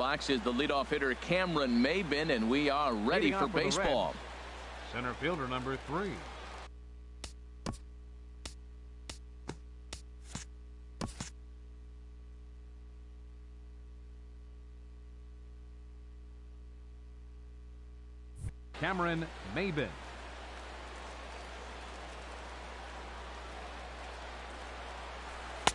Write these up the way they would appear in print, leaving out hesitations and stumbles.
box is the leadoff hitter Cameron Maybin, and we are ready for baseball. Center fielder number 3. Cameron Maybin.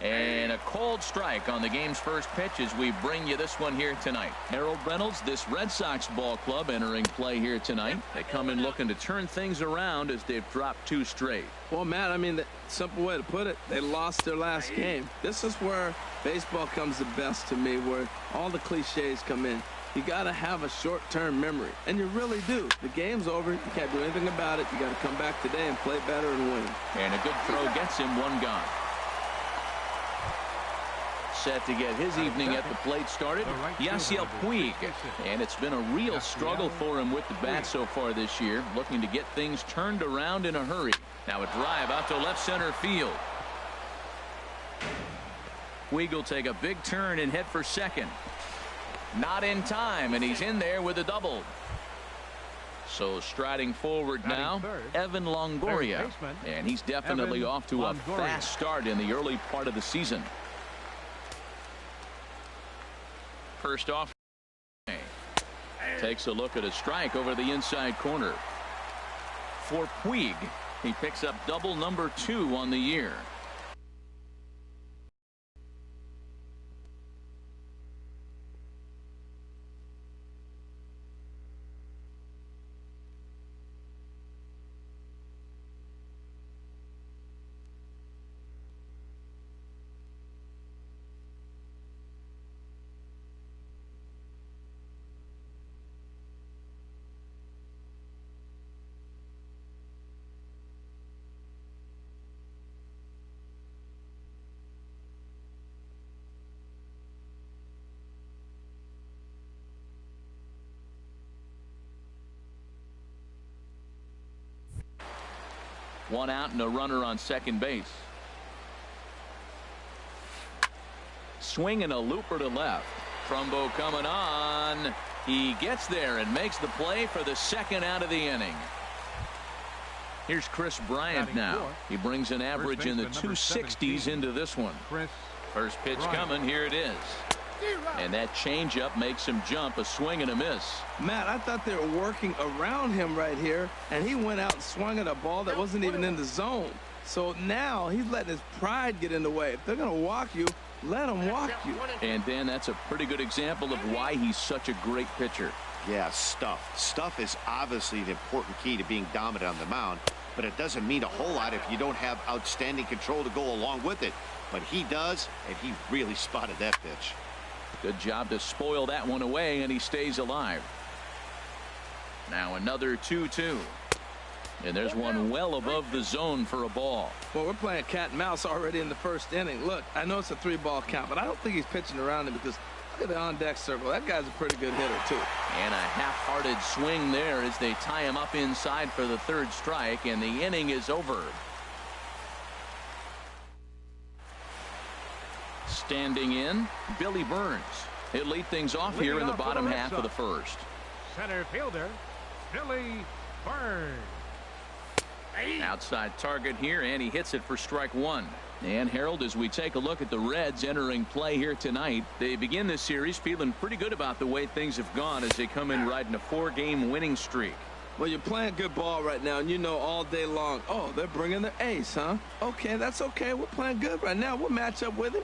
And a cold strike on the game's first pitch as we bring you this one here tonight. Harold Reynolds, this Red Sox ball club entering play here tonight. They come in looking to turn things around as they've dropped 2 straight. Well, Matt, I mean, the simple way to put it, they lost their last game. This is where baseball comes the best to me, where all the cliches come in. You got to have a short-term memory, and you really do. The game's over. You can't do anything about it. You got to come back today and play better and win. And a good throw gets him 1 gone. Set to get his evening at the plate started, Yasiel Puig. And it's been a real struggle for him with the bat so far this year, looking to get things turned around in a hurry. Now a drive out to left center field. Puig will take a big turn and head for second. Not in time, and he's in there with a double. So striding forward now, Evan Longoria. And he's definitely off to a fast start in the early part of the season. First off, takes a look at a strike over the inside corner. For Puig, he picks up double number 2 on the year. One out and a runner on second base. Swinging a looper to left. Trumbo coming on. He gets there and makes the play for the second out of the inning. Here's Chris Bryant now. He brings an average in the 260s into this one. First pitch coming. Here it is. And that changeup makes him jump. A swing and a miss. Matt, I thought they were working around him right here, and he went out and swung at a ball that wasn't even in the zone. So now he's letting his pride get in the way. If they're going to walk you, let them walk you. And Dan, that's a pretty good example of why he's such a great pitcher. Yeah, stuff. Stuff is obviously the important key to being dominant on the mound, but it doesn't mean a whole lot if you don't have outstanding control to go along with it. But he does, and he really spotted that pitch. Good job to spoil that one away, and he stays alive. Now another 2-2. And there's one well above the zone for a ball. Well, we're playing cat and mouse already in the first inning. Look, I know it's a 3-ball count, but I don't think he's pitching around him because look at the on-deck circle. That guy's a pretty good hitter, too. And a half-hearted swing there as they tie him up inside for the 3rd strike, and the inning is over. Standing in, Billy Burns. He'll lead things off here in the bottom half of the first. Center fielder, Billy Burns. Outside target here, and he hits it for strike 1. And Harold, as we take a look at the Reds entering play here tonight, they begin this series feeling pretty good about the way things have gone as they come in riding a 4-game winning streak. Well, you're playing good ball right now, and you know all day long, oh, they're bringing their ace, huh? Okay, that's okay. We're playing good right now. We'll match up with him.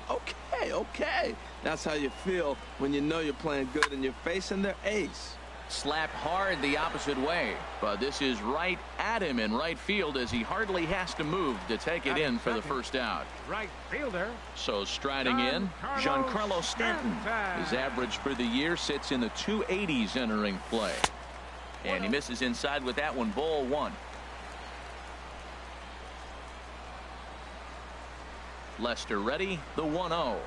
Okay. That's how you feel when you know you're playing good and you're facing their ace. Slapped hard the opposite way, but this is right at him in right field as he hardly has to move to take it in for the first out. Right fielder. So striding in, Giancarlo Stanton. His average for the year sits in the 280s entering play. And he misses inside with that one. Ball 1. Lester ready. The 1-0.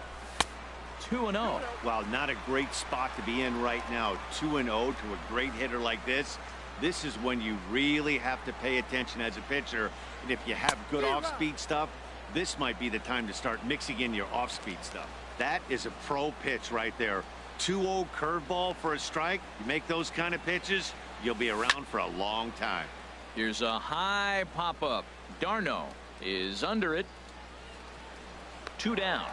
2-0. Well, not a great spot to be in right now. 2-0 to a great hitter like this. This is when you really have to pay attention as a pitcher. And if you have good off-speed stuff, this might be the time to start mixing in your off-speed stuff. That is a pro pitch right there. 2-0 curveball for a strike. You make those kind of pitches, you'll be around for a long time. Here's a high pop-up. Darno is under it. 2 down.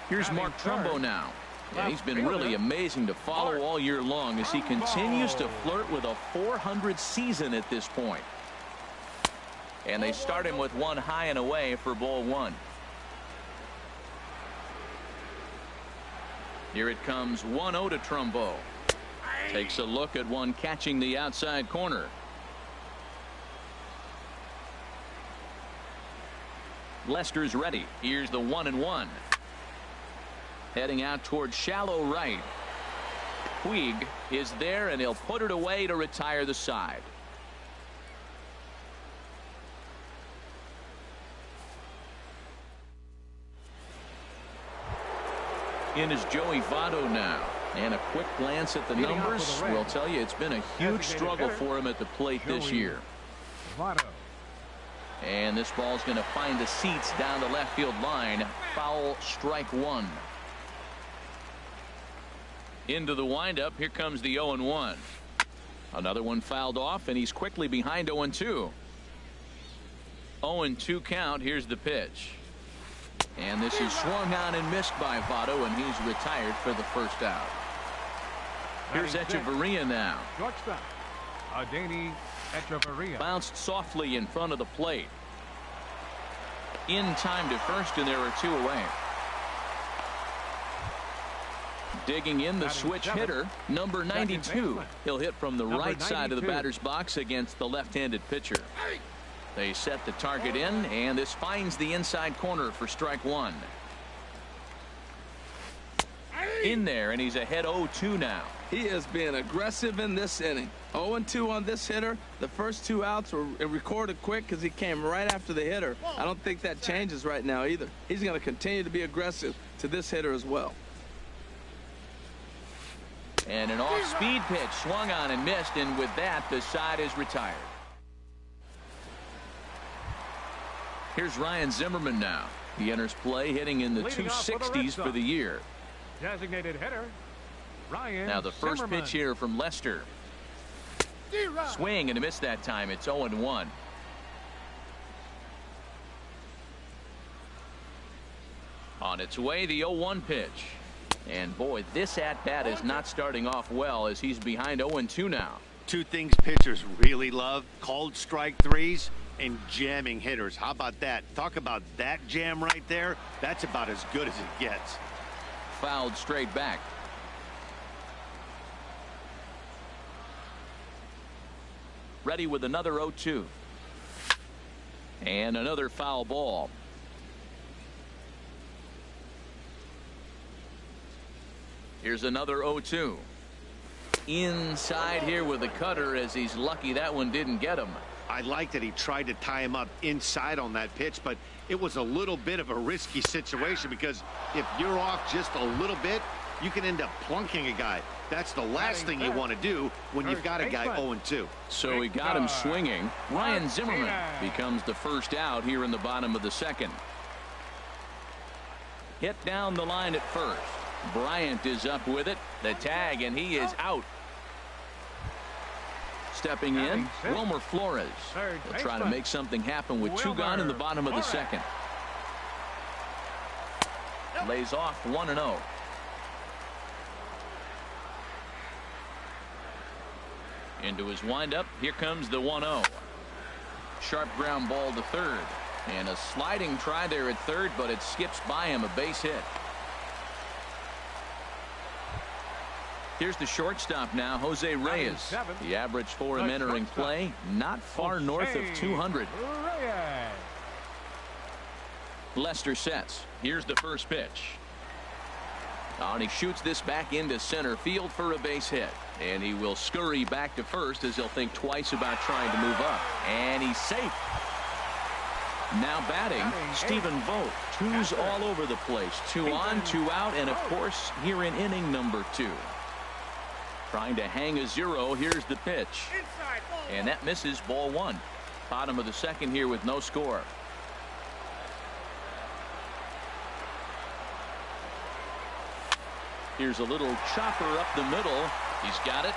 Here's Mark Trumbo now. And he's been really amazing to follow all year long as he continues to flirt with a .400 season at this point. And they start him with 1 high and away for ball 1. Here it comes 1-0 to Trumbo. Takes a look at one catching the outside corner. Lester's ready. Here's the 1-1. Heading out towards shallow right. Puig is there, and he'll put it away to retire the side. In is Joey Votto now. And a quick glance at the numbers will tell you it's been a huge struggle for him at the plate this year. And this ball's going to find the seats down the left field line. Foul, strike 1. Into the windup. Here comes the 0-1. Another one fouled off, and he's quickly behind 0-2. 0-2 count. Here's the pitch. And this is swung on and missed by Votto, and he's retired for the first out. Here's Echeverria now. Shortstop, Adeiny Echeverria. Bounced softly in front of the plate. In time to first, and there are 2 away. Digging in the switch hitter, number 92. He'll hit from the right side of the batter's box against the left-handed pitcher. They set the target in, and this finds the inside corner for strike 1. In there, and he's ahead 0-2 now. He is being aggressive in this inning. 0-2 on this hitter. The first 2 outs were recorded quick because he came right after the hitter. I don't think that changes right now either. He's going to continue to be aggressive to this hitter as well. And an off-speed pitch swung on and missed, and with that, the side is retired. Here's Ryan Zimmerman now. He enters play hitting in the 260s for the year. Designated hitter, Ryan Now the first Zimmerman. pitch here from Lester. Swing and a miss that time. It's 0-1. On its way, the 0-1 pitch. And boy, this at-bat is not starting off well as he's behind 0-2 now. 2 things pitchers really love: called strike 3s and jamming hitters. How about that? Talk about that jam right there. That's about as good as it gets. Fouled straight back. Ready with another 0-2. And another foul ball. Here's another 0-2. Inside here with the cutter, as he's lucky that one didn't get him. I like that he tried to tie him up inside on that pitch, but it was a little bit of a risky situation because if you're off just a little bit, you can end up plunking a guy. That's the last thing you want to do when you've got a guy 0-2. So he got him swinging. Ryan Zimmerman becomes the first out here in the bottom of the second. Hit down the line at first. Bryant is up with it. The tag, and he is out. Stepping in, Wilmer Flores. He'll try to make something happen with 2 gone in the bottom of the second. Lays off 1-0. Into his windup. Here comes the 1-0. Sharp ground ball to third. And a sliding try there at third, but it skips by him, a base hit. Here's the shortstop now, Jose Reyes. The average for him entering play, not far north of 200. Lester sets. Here's the first pitch. And he shoots this back into center field for a base hit. And he will scurry back to first as he'll think twice about trying to move up. And he's safe. Now batting, Stephen Vogt. 2s all over the place. 2 on, 2 out, and of course, here in inning number 2. Trying to hang a 0. Here's the pitch. And that misses, ball 1. Bottom of the second here with no score. Here's a little chopper up the middle. He's got it.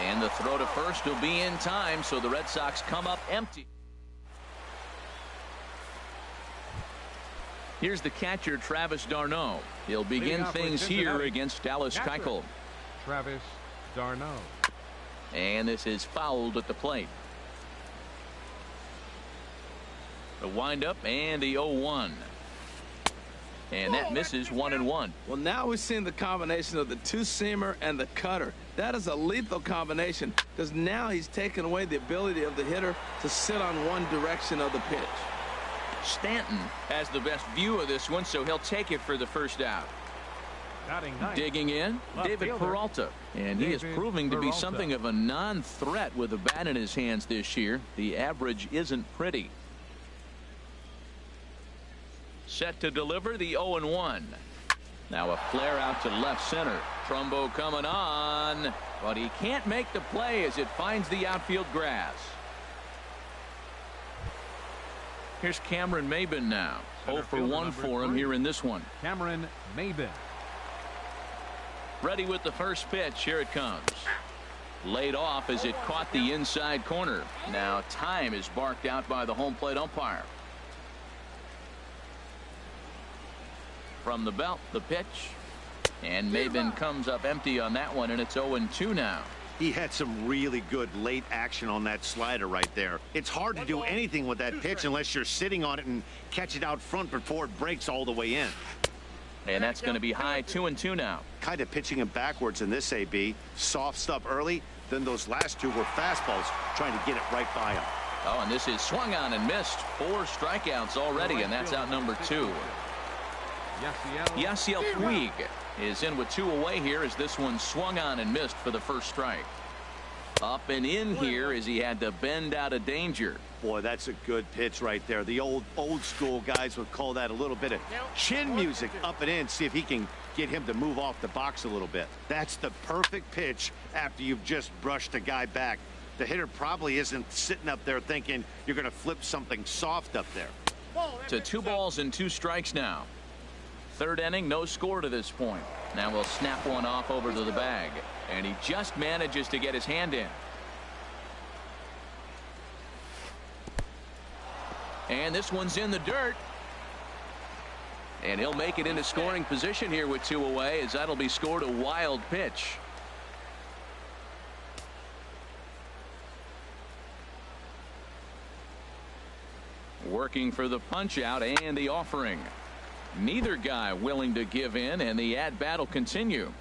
And the throw to first will be in time, so the Red Sox come up empty. Here's the catcher, Travis d'Arnaud. He'll begin things here against Dallas Keuchel. Travis d'Arnaud. And this is fouled at the plate. The windup and the 0-1. And that misses 1-1. Well, now we've seen the combination of the two-seamer and the cutter. That is a lethal combination because now he's taken away the ability of the hitter to sit on one direction of the pitch. Stanton has the best view of this one, so he'll take it for the first out. Digging in, David Peralta. And he is proving to be something of a non-threat with a bat in his hands this year. The average isn't pretty. Set to deliver the 0-1. Now a flare out to left center. Trumbo coming on, but he can't make the play as it finds the outfield grass. Here's Cameron Maybin now. 0 for 1 for him here in this one. Cameron Maybin. Ready with the first pitch. Here it comes. Laid off as it caught the inside corner. Now time is barked out by the home plate umpire. From the belt, the pitch. And Maybin comes up empty on that one, and it's 0-2 now. He had some really good late action on that slider right there. It's hard to do anything with that pitch unless you're sitting on it and catch it out front before it breaks all the way in. And that's going to be high. 2-2 now. Kind of pitching him backwards in this AB. Soft stuff early, then those last two were fastballs trying to get it right by him. Oh, and this is swung on and missed. 4 strikeouts already, and that's out number 2. Yasiel Puig is in with 2 away here as this one swung on and missed for the first strike. Up and in here as he had to bend out of danger. Boy, that's a good pitch right there. The old school guys would call that a little bit of chin music up and in. See if he can get him to move off the box a little bit. That's the perfect pitch after you've just brushed a guy back. The hitter probably isn't sitting up there thinking you're going to flip something soft up there. To 2 balls and 2 strikes now. Third inning, no score to this point. Now we'll snap one off over to the bag. And he just manages to get his hand in. And this one's in the dirt. And he'll make it into scoring position here with 2 away, as that'll be scored a wild pitch. Working for the punch out and the offering. Neither guy willing to give in, and the at-bat will continue.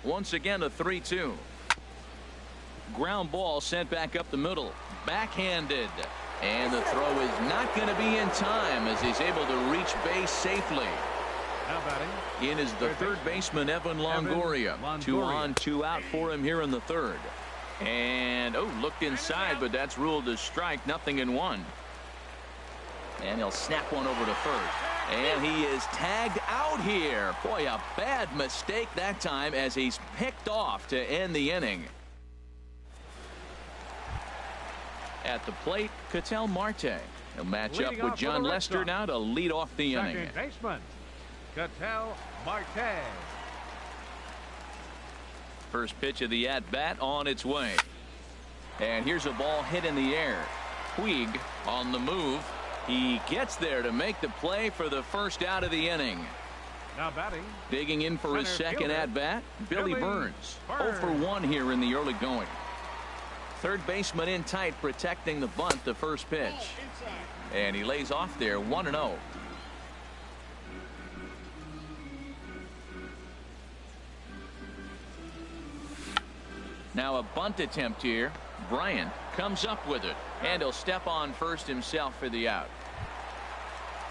Once again, a 3-2. Ground ball sent back up the middle. Backhanded. And the throw is not going to be in time as he's able to reach base safely. In is the third baseman, Evan Longoria. 2 on, 2 out for him here in the third. And, looked inside, but that's ruled a strike. 0-1. And he'll snap one over to first. And he is tagged out here. Boy, a bad mistake that time as he's picked off to end the inning. At the plate, Ketel Marte. He'll match up with John Lester now to lead off the inning. Second baseman, Ketel Marte. First pitch of the at-bat on its way. And here's a ball hit in the air. Puig on the move. He gets there to make the play for the first out of the inning. Now batting. Digging in for his second at-bat, Billy Burns. 0 for 1 here in the early going. Third baseman in tight, protecting the bunt, the first pitch. And he lays off there, 1-0. Now a bunt attempt here. Bryant comes up with it, and he'll step on first himself for the out.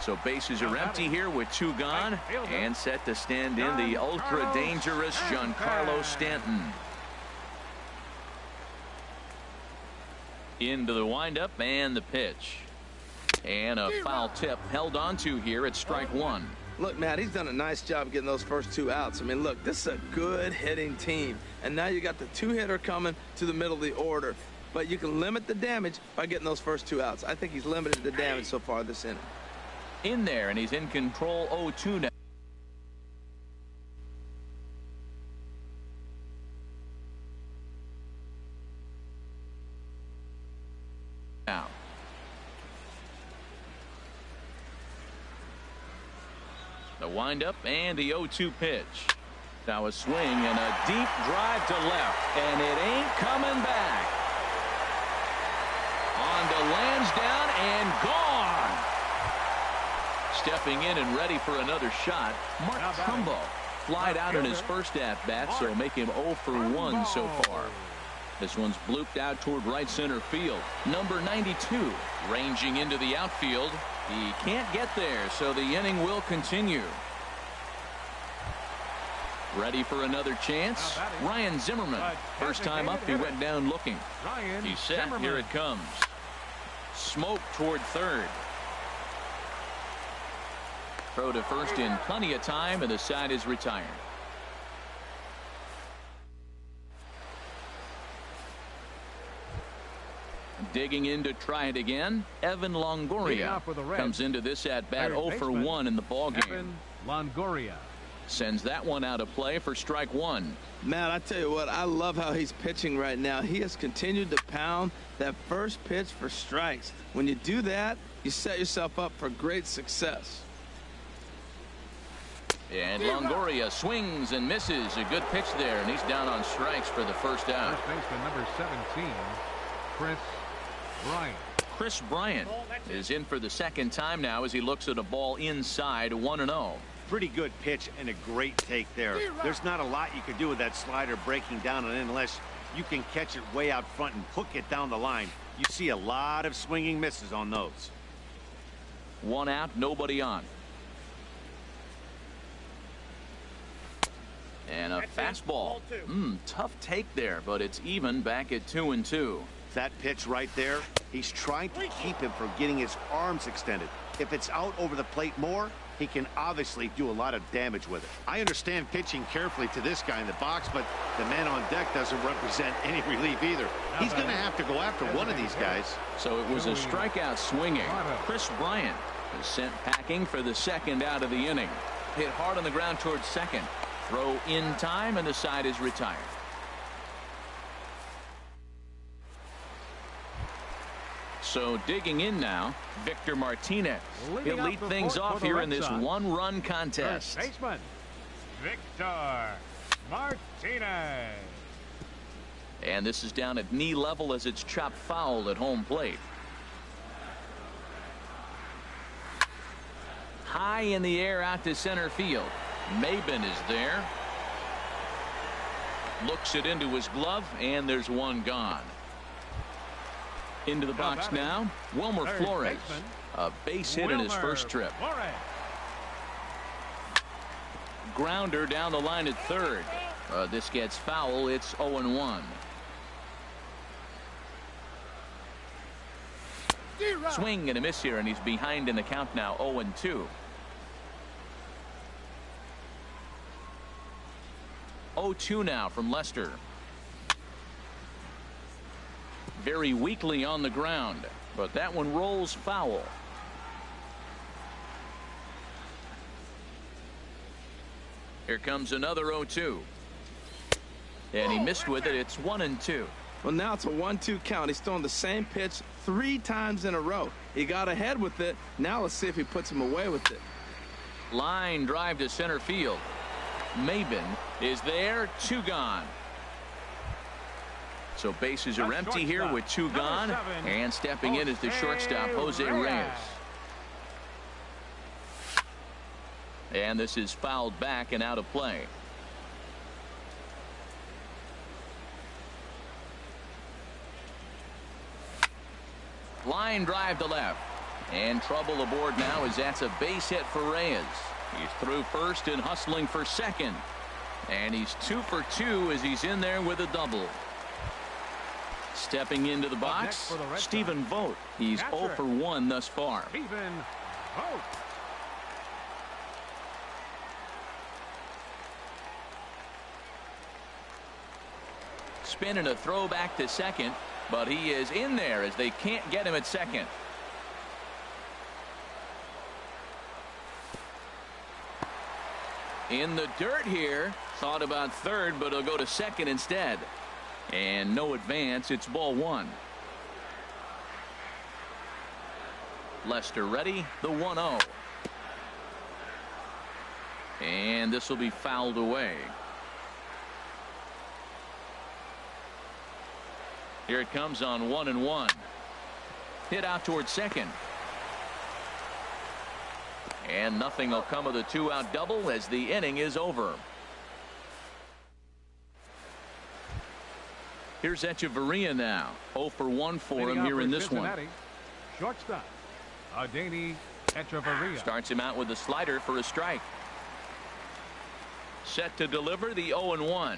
So bases are empty here with 2 gone, and set to stand in the ultra dangerous Giancarlo Stanton. Into the windup and the pitch. And a foul tip held onto here at strike 1. Look, Matt, he's done a nice job getting those first 2 outs. I mean, look, this is a good hitting team. And now you got the 2-hitter coming to the middle of the order. But you can limit the damage by getting those first 2 outs. I think he's limited the damage so far this inning. In there, and he's in control. 0-2 now. The windup and the 0-2 pitch. Now a swing and a deep drive to left, and it ain't coming back. On to Lansdowne and gone. Stepping in and ready for another shot, Mark Trumbo flied out in his first at-bat, so make him 0 for 1 so far. This one's blooped out toward right center field. Number 92 ranging into the outfield. He can't get there, so the inning will continue. Ready for another chance. Ryan Zimmerman. First time up, he went down looking. He's set. Here it comes. Smoke toward third. Throw to first in plenty of time, and the side is retired. Digging in to try it again, Evan Longoria comes into this at bat 0 for 1 in the ball game. Evan Longoria sends that one out of play for strike one. Matt, I tell you what, I love how he's pitching right now. He has continued to pound that first pitch for strikes. When you do that, you set yourself up for great success. And Longoria swings and misses. A good pitch there, and he's down on strikes for the first out. First baseman number 17, Chris Bryant. Chris Bryant is in for the second time now as he looks at a ball inside 1-0. Pretty good pitch and a great take there. There's not a lot you could do with that slider breaking down and in unless you can catch it way out front and hook it down the line. You see a lot of swinging misses on those. One out, nobody on. And a fastball. Tough take there, but it's even back at 2-2. That pitch right there, he's trying to keep him from getting his arms extended. If it's out over the plate more, he can obviously do a lot of damage with it. I understand pitching carefully to this guy in the box, but the man on deck doesn't represent any relief either. He's going to have to go after one of these guys. So it was a strikeout swinging. Chris Bryant is sent packing for the second out of the inning. Hit hard on the ground towards second. Throw in time, and the side is retired. So digging in now, Victor Martinez. He'll lead things off here in this one-run contest. First baseman, Victor Martinez. And this is down at knee level as it's chopped foul at home plate. High in the air out to center field. Maben is there. Looks it into his glove, and there's one gone. Into the box now, Wilmer Flores. A base hit in his first trip. Grounder down the line at third. This gets foul. It's 0-1. Swing and a miss here, and he's behind in the count now, 0-2. 0-2 now from Lester. Very weakly on the ground, but that one rolls foul. Here comes another 0-2. And he missed with it. It's 1-2. Well, now it's a 1-2 count. He's throwing the same pitch 3 times in a row. He got ahead with it. Now let's see if he puts him away with it. Line drive to center field. Maben is there. 2 gone. So bases are empty here with 2 gone. And stepping in is the shortstop, Jose Reyes. And this is fouled back and out of play. Line drive to left. And trouble aboard now as that's a base hit for Reyes. He's through first and hustling for second. And he's 2 for 2 as he's in there with a double. Stepping into the box, Stephen Vogt. He's 0 for 1 thus far. Stephen Vogt. Spin and a throw back to second, but he is in there as they can't get him at second. In the dirt here. Thought about third, but he'll go to second instead. And no advance. It's ball 1. Lester ready. The 1-0. And this will be fouled away. Here it comes on 1-1. Hit out towards second. And nothing will come of the two-out double as the inning is over. Here's Echeverria now. 0 for 1 for him here in this Cincinnati. one. Shortstop, Adeiny Echeverria. Starts him out with the slider for a strike. Set to deliver the 0-1.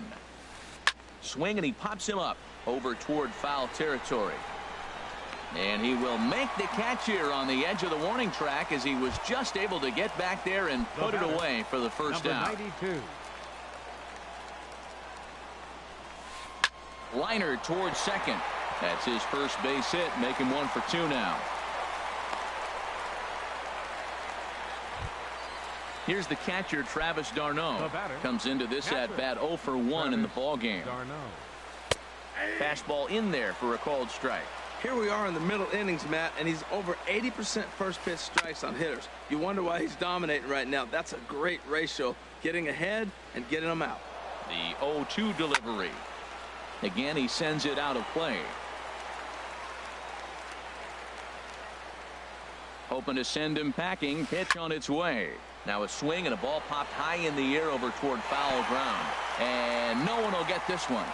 Swing, and he pops him up over toward foul territory. And he will make the catch here on the edge of the warning track as he was just able to get back there and put it away for the first out. 92. Liner towards second. That's his first base hit, making 1 for 2 now. Here's the catcher, Travis d'Arnaud. Comes into this at bat 0 for 1 in the ball game. Fastball in there for a called strike. Here we are in the middle innings, Matt, and he's over 80% first pitch strikes on hitters. You wonder why he's dominating right now. That's a great ratio, getting ahead and getting them out. The 0-2 delivery. Again, he sends it out of play. Hoping to send him packing. Pitch on its way. Now a swing and a ball popped high in the air over toward foul ground. And no one will get this one.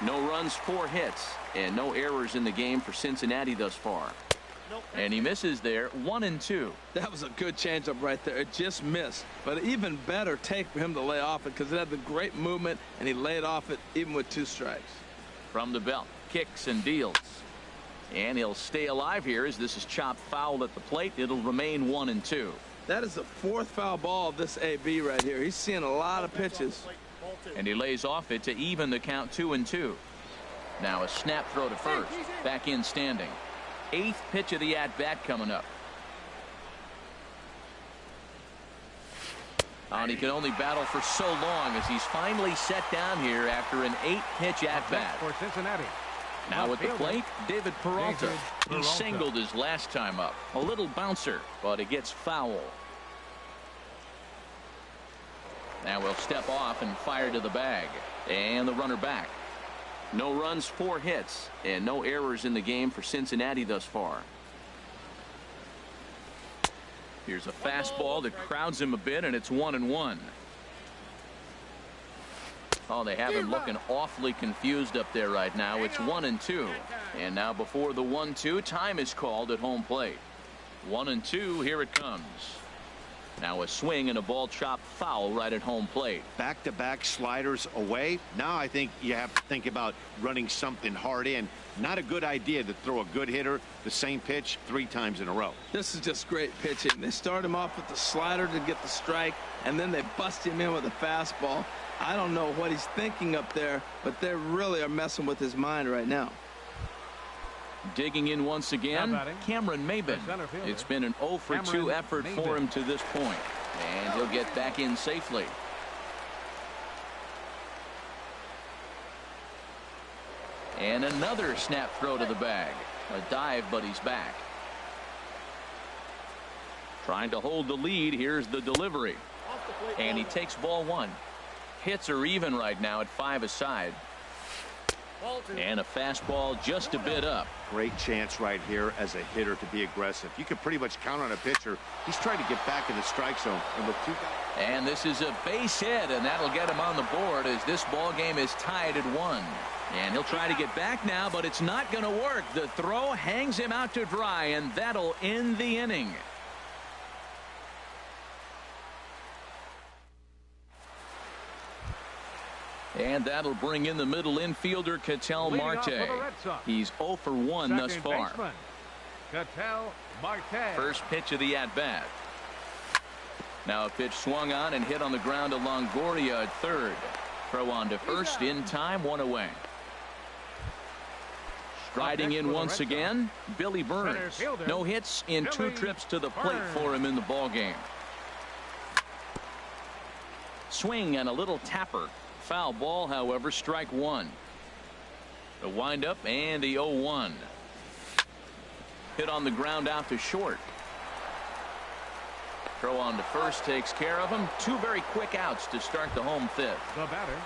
No runs, 4 hits, and no errors in the game for Cincinnati thus far. And he misses there, 1-2. That was a good changeup right there. It just missed. But an even better take for him to lay off it because it had the great movement, and he laid off it even with 2 strikes. From the belt, kicks and deals. And he'll stay alive here as this is chopped foul at the plate. It'll remain 1-2. That is the 4th foul ball of this AB right here. He's seeing a lot of pitches. And he lays off it to even the count 2-2. Now a snap throw to first. Back in standing. 8th pitch of the at-bat coming up. And he can only battle for so long as he's finally set down here after an 8-pitch at-bat. For Cincinnati. Now at the plate, David Peralta. He singled his last time up. A little bouncer, but it gets foul. Now we'll step off and fire to the bag. And the runner back. No runs, 4 hits, and no errors in the game for Cincinnati thus far. Here's a fastball that crowds him a bit, and it's 1-1. Oh, they have him looking awfully confused up there right now. It's 1-2. And now before the 1-2, time is called at home plate. 1-2, here it comes. Now a swing and a ball chopped foul right at home plate. Back-to-back sliders away. Now I think you have to think about running something hard in. Not a good idea to throw a good hitter the same pitch 3 times in a row. This is just great pitching. They start him off with the slider to get the strike, and then they bust him in with a fastball. I don't know what he's thinking up there, but they really are messing with his mind right now. Digging in once again, Cameron Maben. It's been an 0 for 2 effort for him to this point, and he'll get back in safely. And another snap throw to the bag. A dive, but he's back. Trying to hold the lead. Here's the delivery. And he takes ball 1. Hits are even right now at 5 aside. And a fastball just a bit up. Great chance right here as a hitter to be aggressive. You can pretty much count on a pitcher. He's trying to get back in the strike zone. And with 2 guys. And this is a base hit, and that'll get him on the board as this ball game is tied at 1. And he'll try to get back now, but it's not going to work. The throw hangs him out to dry, and that'll end the inning. And that'll bring in the middle infielder, Ketel Marte. He's 0 for 1 thus far. Ketel Marte. First pitch of the at-bat. Now a pitch swung on and hit on the ground to Longoria at third. Throw on to first in time, 1 away. Striding in once again, Billy Burns. No hits in 2 trips to the plate for him in the ball game. Swing and a little tapper. Foul ball, however, strike 1. The windup and the 0-1. Hit on the ground out to short. Throw on to first takes care of him. Two very quick outs to start the home fifth. The batter,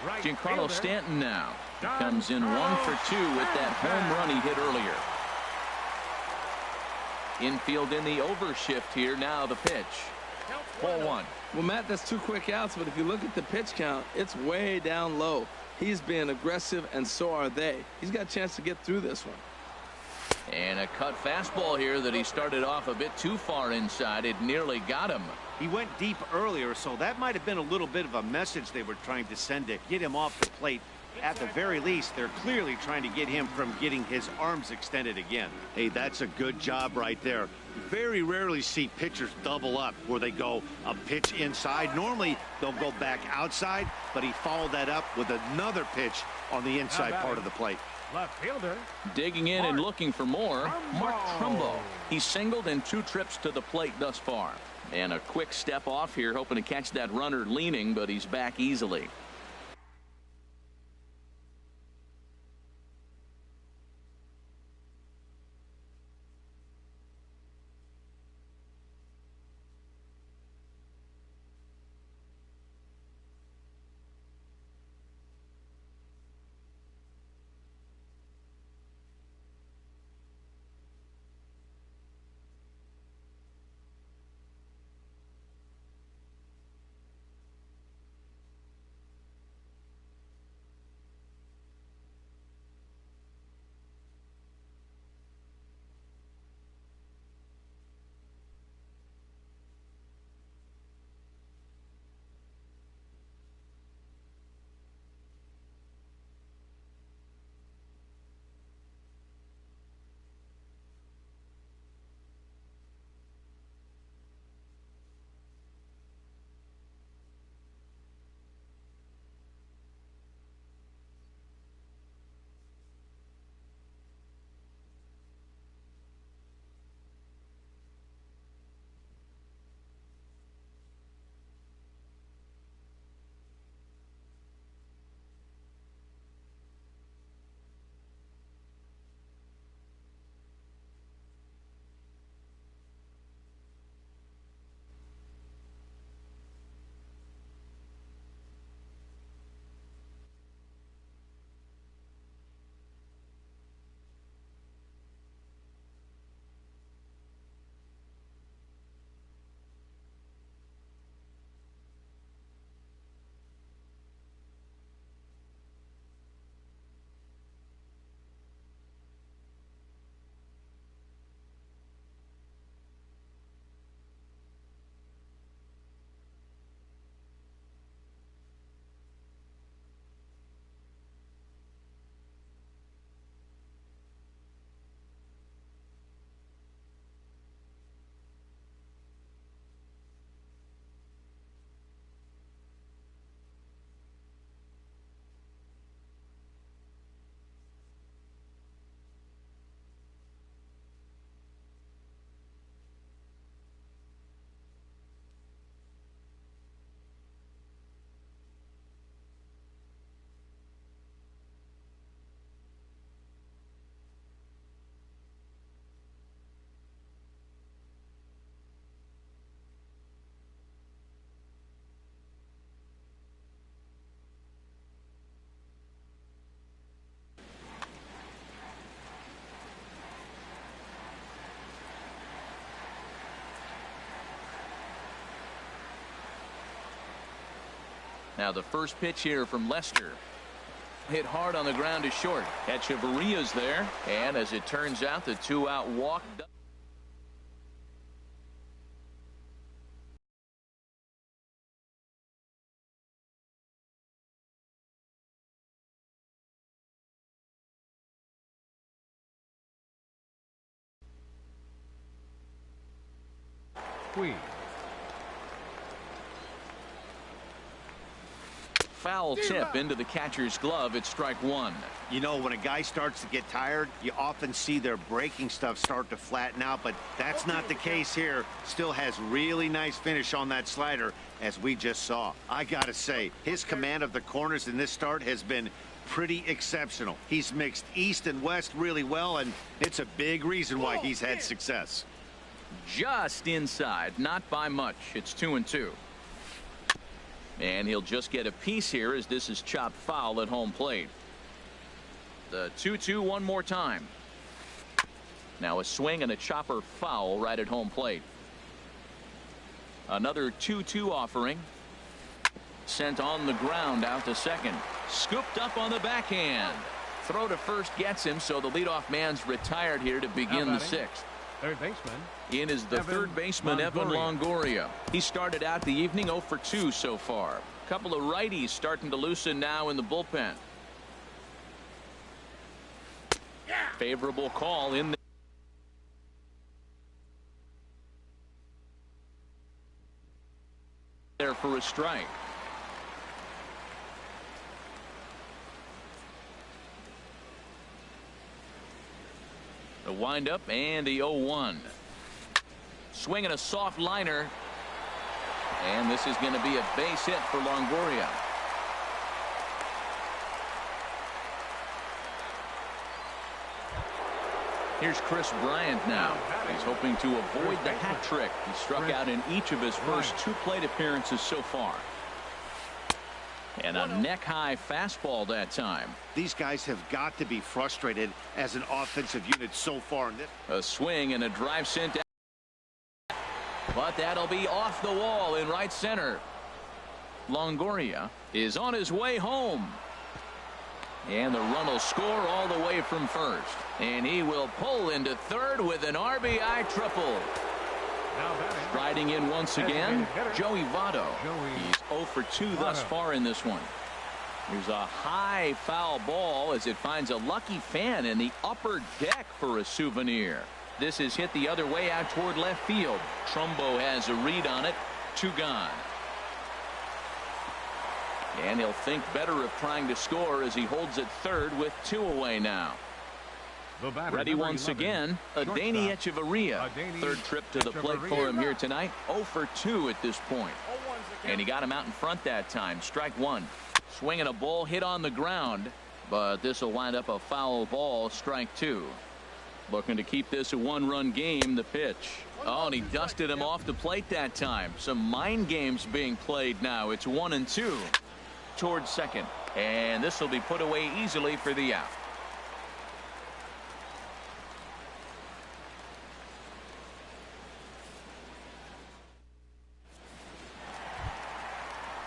right Giancarlo fielder, Stanton now. He comes in 1 for 2 with that home run he hit earlier. Infield in the overshift here. Now the pitch. Ball 1. Well, Matt, that's 2 quick outs, but if you look at the pitch count, it's way down low. He's being aggressive, and so are they. He's got a chance to get through this one. And a cut fastball here that he started off a bit too far inside. It nearly got him. He went deep earlier, so that might have been a little bit of a message they were trying to send to get him off the plate. At the very least, they're clearly trying to get him from getting his arms extended again. Hey, that's a good job right there. Very rarely see pitchers double up where they go a pitch inside. Normally, they'll go back outside, but he followed that up with another pitch on the inside part of the plate. left fielder. Digging in and looking for more, Mark Trumbo. He's singled in 2 trips to the plate thus far. And a quick step off here, hoping to catch that runner leaning, but he's back easily. Now the first pitch here from Lester. Hit hard on the ground to short. Echeverria's there, and as it turns out, the 2-out walk. Queen. Foul tip into the catcher's glove. It's strike 1. You know, when a guy starts to get tired, you often see their breaking stuff start to flatten out, but that's not the case here. Still has really nice finish on that slider, as we just saw. I gotta say, his command of the corners in this start has been pretty exceptional. He's mixed east and west really well, and it's a big reason why he's had success. Just inside, not by much. It's 2-2. And he'll just get a piece here as this is chopped foul at home plate. The 2-2 one more time. Now a swing and a chopper foul right at home plate. Another 2-2 offering. Sent on the ground out to second. Scooped up on the backhand. Throw to first gets him, so the leadoff man's retired here to begin the sixth. Third baseman. In is the third baseman, Evan Longoria. He started out the evening 0 for 2 so far. A couple of righties starting to loosen now in the bullpen. Favorable call in there for a strike. The windup and the 0-1. Swinging a soft liner. And this is going to be a base hit for Longoria. Here's Chris Bryant now. He's hoping to avoid the hat trick. He struck out in each of his first 2 plate appearances so far. And a neck-high fastball that time. These guys have got to be frustrated as an offensive unit so far in this. A swing and a drive sent out. But that'll be off the wall in right center. Longoria is on his way home. And the run will score all the way from first. And he will pull into third with an RBI triple. Riding in once again, Joey Votto. He's 0 for 2 thus far in this one. There's a high foul ball as it finds a lucky fan in the upper deck for a souvenir. This is hit the other way out toward left field. Trumbo has a read on it. 2 gone. And he'll think better of trying to score as he holds it third with 2 away now. Ready once again, Adeiny Echeverria. Third trip to the plate for him here tonight. 0 for 2 at this point. And he got him out in front that time. Strike 1. Swinging a ball hit on the ground. But this will wind up a foul ball. Strike 2. Looking to keep this a 1-run game. The pitch. Oh, and he dusted him off the plate that time. Some mind games being played now. It's 1-2 towards second. And this will be put away easily for the out.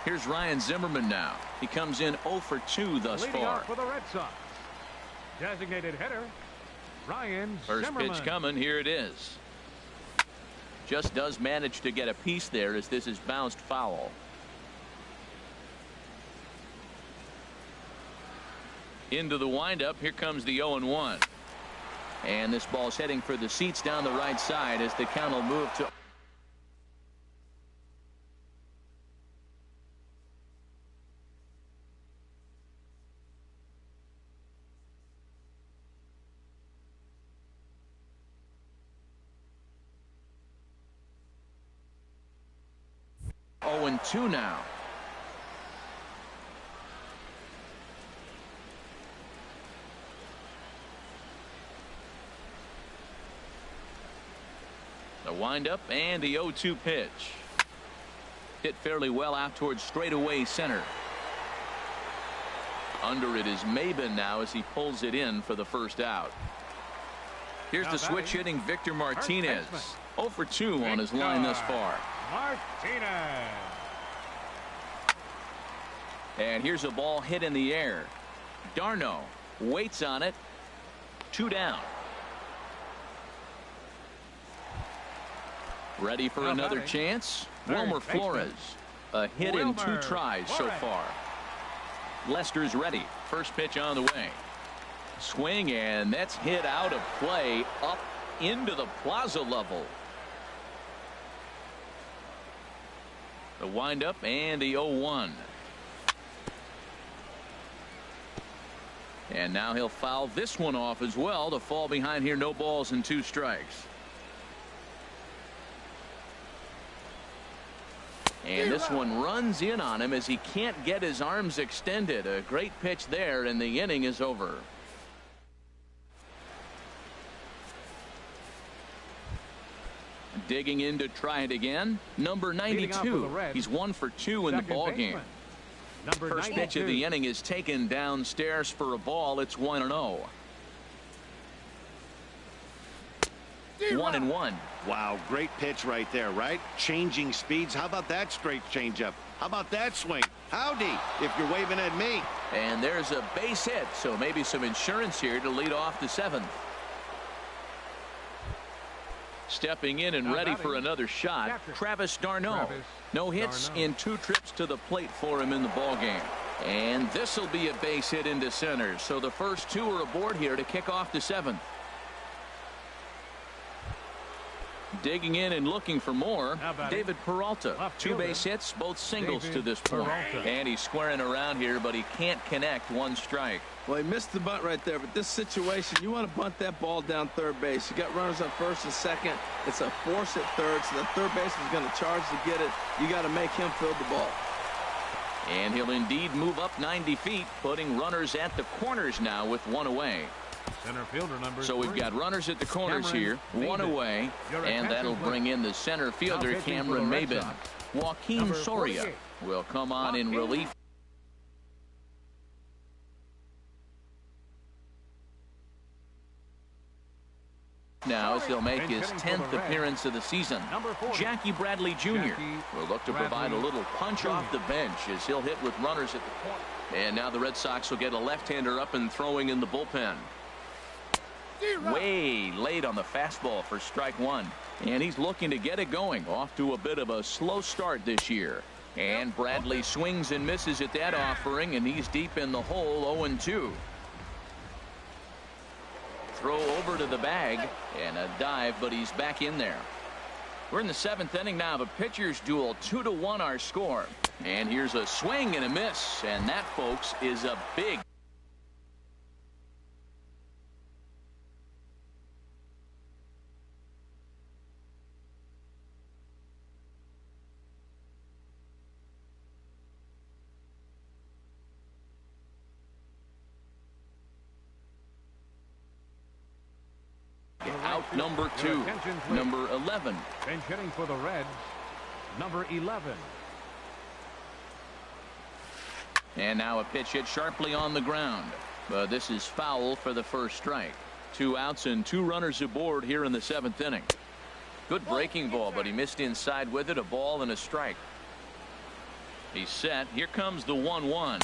Here's Ryan Zimmerman now. He comes in 0 for 2 thus far. For the Red Sox. Designated hitter, Ryan First Zimmerman. pitch coming. Here it is. Just does manage to get a piece there as this is bounced foul. Into the windup. Here comes the 0-1. And this ball's heading for the seats down the right side as the count will move to and 2 now. The windup and the 0-2 pitch. Hit fairly well out towards straightaway center. Under it is Maben now as he pulls it in for the first out. Here's the switch hitting Victor Martinez. 0 for 2 on his line thus far. Martinez. And here's a ball hit in the air. Darno waits on it. 2 down. Ready for another chance. Wilmer Flores. A hit in 2 tries so far. Lester's ready. First pitch on the way. Swing, and that's hit out of play up into the plaza level. The windup and the 0-1. And now he'll foul this one off as well to fall behind here. No balls and 2 strikes. And this one runs in on him as he can't get his arms extended. A great pitch there, and the inning is over. Digging in to try it again. Number 92. He's 1 for 2 in the ball game. First pitch of the inning is taken downstairs for a ball. It's 1-0. 1-1. Wow, great pitch right there, right? Changing speeds. How about that straight changeup? How about that swing? Howdy, if you're waving at me. And there's a base hit, so maybe some insurance here to lead off the 7th. Stepping in and ready for another shot, Travis d'Arnaud. No hits in 2 trips to the plate for him in the ball game. And this will be a base hit into center. So the first 2 are aboard here to kick off the 7th. Digging in and looking for more, David Peralta. 2 base hits, both singles to this point. And he's squaring around here, but he can't connect. 1 strike. Well, he missed the bunt right there, but this situation, you want to bunt that ball down third base. You got runners on first and second. It's a force at third, so the third baseman is going to charge to get it. You got to make him field the ball. And he'll indeed move up 90 feet, putting runners at the corners now with 1 away. Center fielder number So we've got runners at the corners here, 1 away, and that'll bring in the center fielder, Cameron Maybin. Joaquin Soria will come on in relief. Now as he'll make his 10th appearance of the season. Jackie Bradley Jr. will look to provide a little punch off the bench as he'll hit with runners at the corner. And now the Red Sox will get a left-hander up and throwing in the bullpen. Way late on the fastball for strike 1. And he's looking to get it going. Off to a bit of a slow start this year. And Bradley swings and misses at that offering, and he's deep in the hole, 0-2. Throw over to the bag and a dive, but he's back in there. We're in the 7th inning now of a pitcher's duel. 2-1 our score. And here's a swing and a miss, and that, folks, is a big. Out number 2, number 11. Bench hitting for the Reds, number 11. And now a pitch hit sharply on the ground. But this is foul for the first strike. 2 outs and 2 runners aboard here in the 7th inning. Good breaking ball, but he missed inside with it. A ball and a strike. He's set. Here comes the 1-1.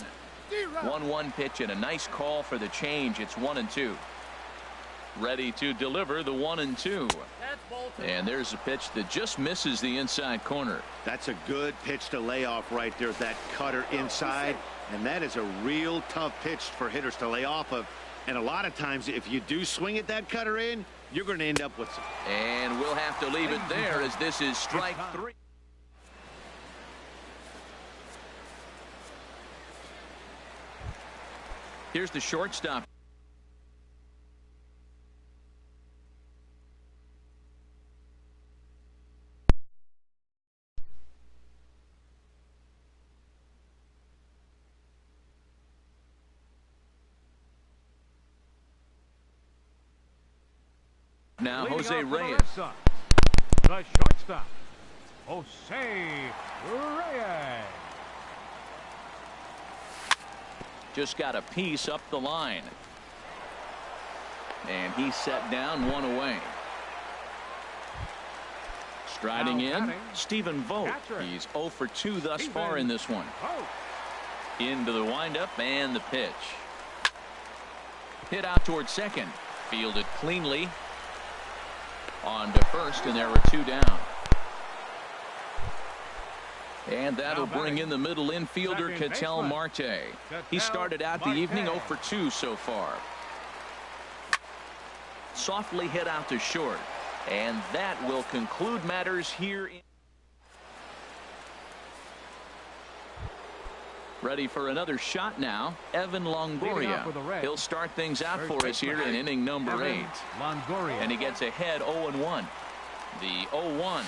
1-1 pitch and a nice call for the change. It's 1-2. Ready to deliver the 1-2. And there's a pitch that just misses the inside corner. That's a good pitch to lay off right there. That cutter inside. And that is a real tough pitch for hitters to lay off of. And a lot of times, if you do swing at that cutter in, you're going to end up with some. And we'll have to leave it there as this is strike 3. Here's the shortstop. Now Jose Reyes. The shortstop, Jose Reyes. Just got a piece up the line. And he's set down, 1 away. Striding in, Stephen Vogt. He's 0 for 2 thus far in this one. Into the windup and the pitch. Hit out towards second. Fielded cleanly. On to first, and there were 2 down. And that'll bring in the middle infielder, Ketel Marte. He started out the evening 0 for 2 so far. Softly hit out to short. And that will conclude matters here. Ready for another shot now, Evan Longoria. He'll start things out for us here in inning number 8. And he gets ahead 0-1. The 0-1.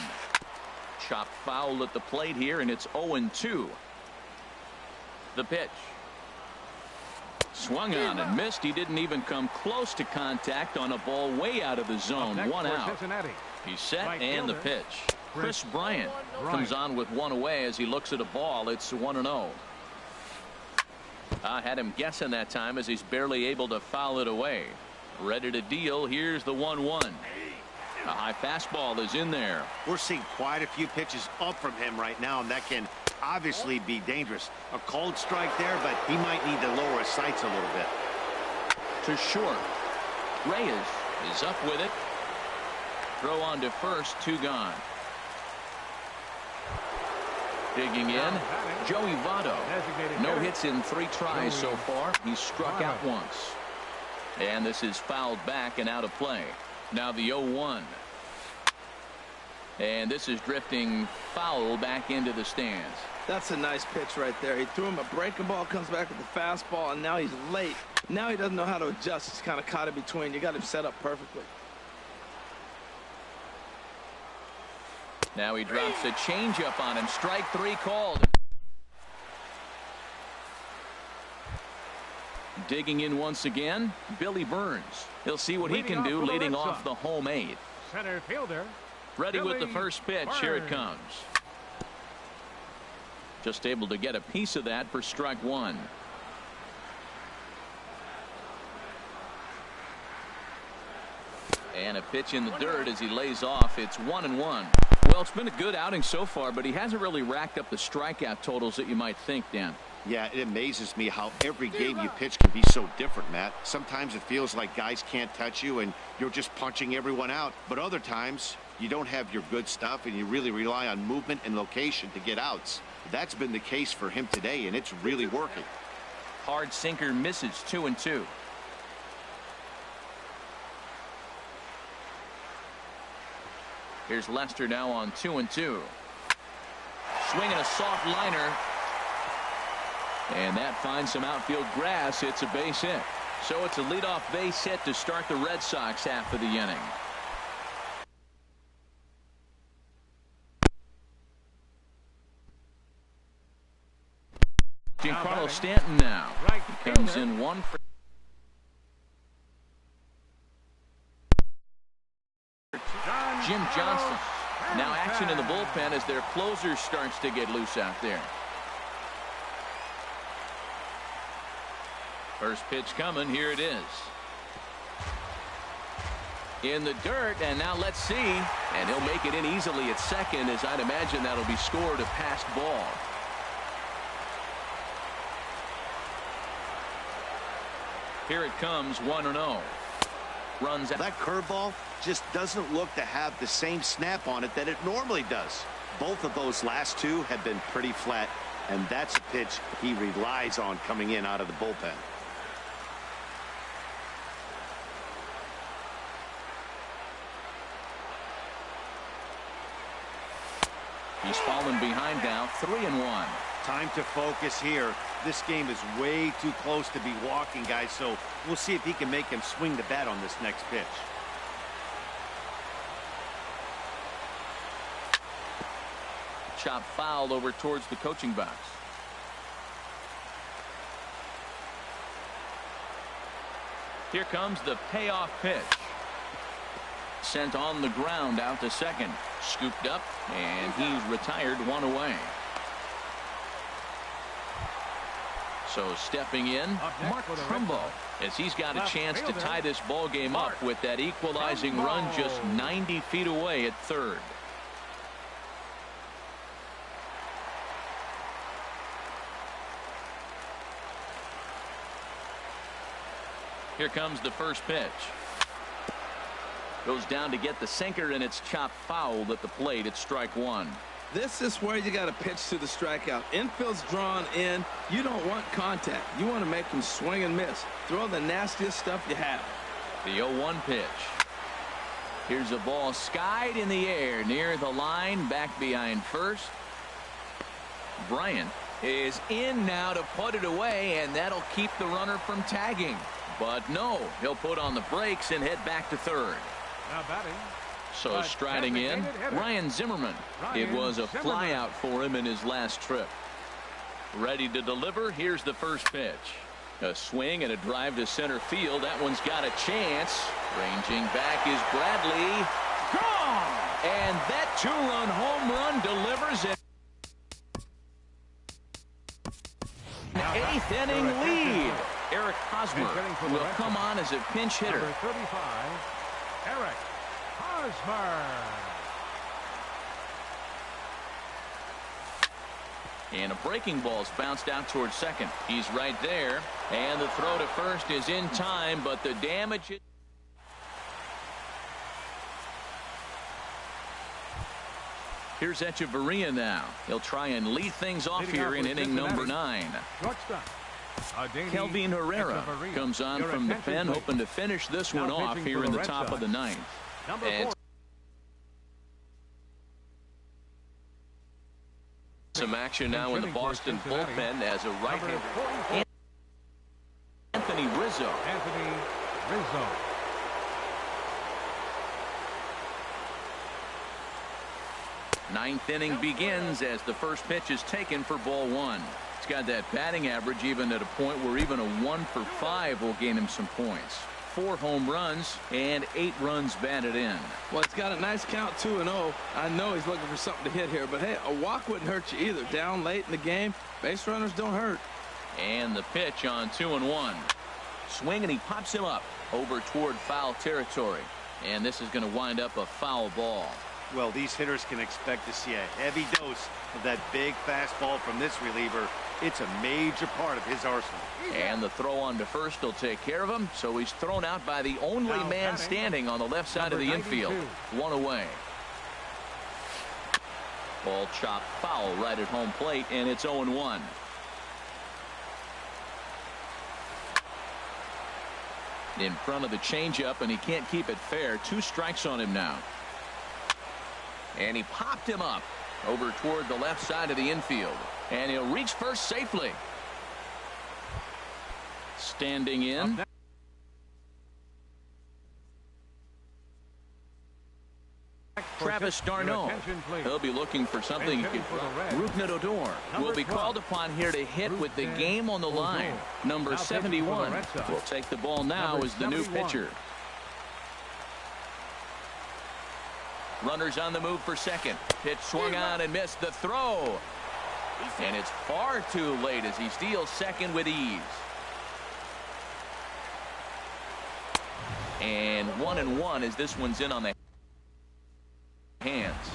Chopped foul at the plate here, and it's 0-2. The pitch. Swung on and missed. He didn't even come close to contact on a ball way out of the zone. 1 out. He's set Right and the fielder. pitch. Chris Bryant comes on with one away as he looks at a ball. It's 1-0. I had him guessing that time as he's barely able to foul it away. Ready to deal. Here's the 1-1. A high fastball is in there. We're seeing quite a few pitches up from him right now, and that can obviously be dangerous. A cold strike there, but he might need to lower his sights a little bit. To short. Reyes is up with it. Throw on to first, 2 gone. Digging in, Joey Votto. No hits in 3 tries so far. He's struck out once. And this is fouled back and out of play. Now the 0-1. And this is drifting foul back into the stands. That's a nice pitch right there. He threw him a breaking ball, comes back with the fastball, and now he's late. Now he doesn't know how to adjust. He's kind of caught in between. You got him set up perfectly. Now he drops a changeup on him. Strike 3 called. Digging in once again, Billy Burns. He'll see what he can do leading off the home 8. Center fielder. Ready with the first pitch. Here it comes. Just able to get a piece of that for strike 1. And a pitch in the dirt as he lays off. It's 1-1. Well, it's been a good outing so far, but he hasn't really racked up the strikeout totals that you might think, Dan. Yeah, it amazes me how every game you pitch can be so different, Matt. Sometimes it feels like guys can't touch you and you're just punching everyone out. But other times you don't have your good stuff and you really rely on movement and location to get outs. That's been the case for him today, and it's really working. Hard sinker misses. 2-2. Here's Lester now on 2-2. Swinging a soft liner. And that finds some outfield grass. It's a base hit. So it's a leadoff base hit to start the Red Sox half of the inning. Giancarlo Stanton now. He comes in 1 for Jim Johnson. Now action in the bullpen as their closer starts to get loose out there. First pitch coming. Here it is. In the dirt, and now let's see. And he'll make it in easily at second, as I'd imagine that'll be scored a passed ball. Here it comes, 1-0. Runs out. That curveball just doesn't look to have the same snap on it that it normally does. Both of those last 2 have been pretty flat, and that's a pitch he relies on coming in out of the bullpen. He's fallen behind now, 3-1. Time to focus here. This game is way too close to be walking, guys, so we'll see if he can make him swing the bat on this next pitch. Chop fouled over towards the coaching box. Here comes the payoff pitch. Sent on the ground out to second. Scooped up, and he's retired 1 away. So stepping in, Mark Trumbo, as he's got a chance to tie this ball game up with that equalizing run just 90 feet away at third. Here comes the first pitch. Goes down to get the sinker, and it's chopped foul at the plate. It's strike 1. This is where you got to pitch to the strikeout. Infield's drawn in. You don't want contact. You want to make him swing and miss. Throw the nastiest stuff you have. The 0-1 pitch. Here's a ball skied in the air near the line, back behind first. Bryant is in now to put it away, and that'll keep the runner from tagging. But no, he'll put on the brakes and head back to third. Now batting. So striding in, Ryan Zimmerman. It was a flyout for him in his last trip. Ready to deliver. Here's the first pitch. A swing and a drive to center field. That one's got a chance. Ranging back is Bradley. Gone! And that two-run home run delivers it. An eighth-inning lead. Eric Hosmer will come on as a pinch hitter. Number 35, Eric Hosmer. And a breaking ball's bounced out towards second. He's right there. And the throw to first is in time, but the damage... Here's Echeverria now. He'll try and lead things off here in inning number 9. Kelvin Herrera comes on from the pen, hoping to finish this one off here in the top of the 9th. And some action now in the Boston bullpen as a right-hander. Anthony Rizzo. Ninth inning begins as the first pitch is taken for ball 1. He's got that batting average even at a point where even a 1 for 5 will gain him some points. 4 home runs and 8 runs batted in. Well, it's got a nice count, 2-0. I know he's looking for something to hit here, but hey, a walk wouldn't hurt you either. Down late in the game, base runners don't hurt. And the pitch on 2-1. Swing, and he pops him up over toward foul territory. And this is going to wind up a foul ball. Well, these hitters can expect to see a heavy dose of that big fastball from this reliever. It's a major part of his arsenal. And the throw on to first will take care of him, so he's thrown out by the only man standing on the left side of the infield. 1 away. Ball chopped foul right at home plate, and it's 0-1. In front of the changeup, and he can't keep it fair. 2 strikes on him now. And he popped him up over toward the left side of the infield. And he'll reach first safely. Standing in. Travis d'Arnaud. He'll be looking for something he can. Rougned Odor will be called upon here to hit with the game on the line. Number 71 will take the ball now as the new pitcher. Runners on the move for second. Pitch swung on and missed the throw. And it's far too late as he steals second with ease. And 1-1 as this one's in on the hands.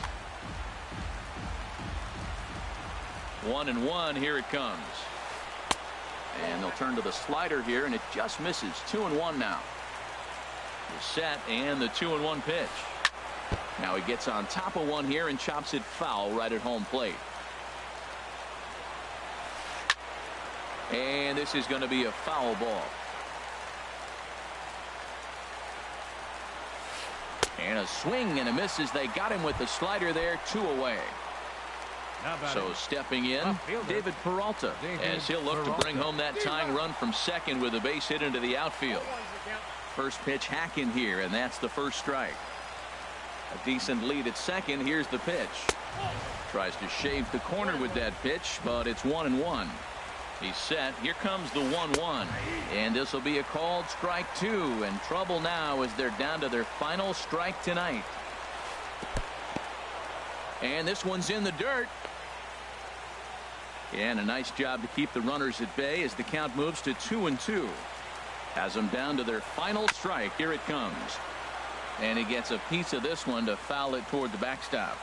1-1, here it comes. And they'll turn to the slider here, and it just misses. 2-1 now. The set and the 2-1 pitch. Now he gets on top of one here and chops it foul right at home plate. And this is going to be a foul ball. And a swing and a miss as they got him with the slider there. 2 away. So stepping in, David Peralta, as he'll look to bring home that tying run from second with a base hit into the outfield. First pitch hack in here, and that's the first strike. A decent lead at second. Here's the pitch. Tries to shave the corner with that pitch, but it's 1-1. He's set. Here comes the 1-1. And this will be a called strike 2. And trouble now as they're down to their final strike tonight. And this one's in the dirt. And a nice job to keep the runners at bay as the count moves to 2-2. Has them down to their final strike. Here it comes. And he gets a piece of this one to foul it toward the backstop.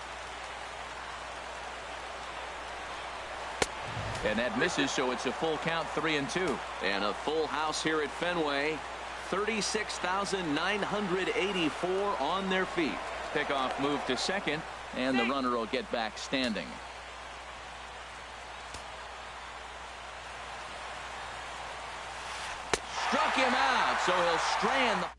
And that misses, so it's a full count, 3-2. And a full house here at Fenway. 36,984 on their feet. Pickoff move to second, and the runner will get back standing. Struck him out, so he'll strand the